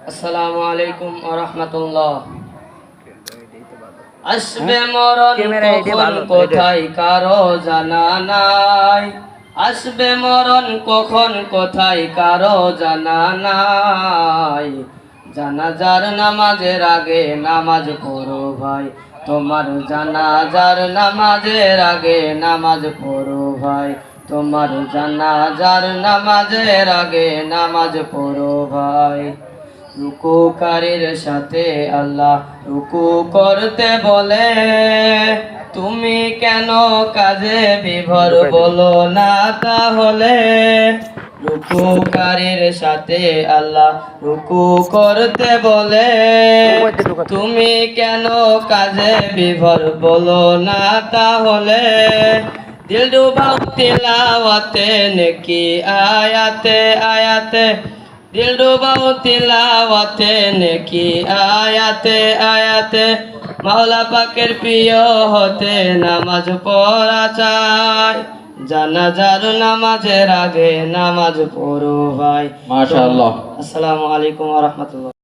আসসালামু আলাইকুম ওয়া রাহমাতুল্লাহ। আসবে মরণ কখন কোথায় কারো জানা নাই, আসবে মরণ কখন কোথায় কারো জানা নাই। জানাজার নামাজের আগে নামাজ পড়ো ভাই, তোমার জানাজার নামাজের আগে নামাজ পড়ো ভাই, তোমার জানাজার নামাজের আগে নামাজ পড়ো ভাই। রুকুকারীর সাথে আল্লাহ রুকু করতে বলে, তুমি কেন কাজে বিভোর বলো না তাহলে। রুকুকারীর সাথে আল্লাহ রুকু করতে বলে, তুমি কেন কাজে বিভোর বলো না তাহলে। দিল ডুবাও তিলাওয়াতে নেকি আয়াতে আয়াতে, দিল ডুবাও তিলাওয়াতে নেকি আয়াতে আয়াতে। মাওলা পাকের প্রিয় হতে নামাজ পড়া চাই, জানাজার নামাজের আগে নামাজ পড়ো ভাই। মাশাআল্লাহ। আসসালামু আলাইকুম ওয়া রাহমাতুল্লাহ।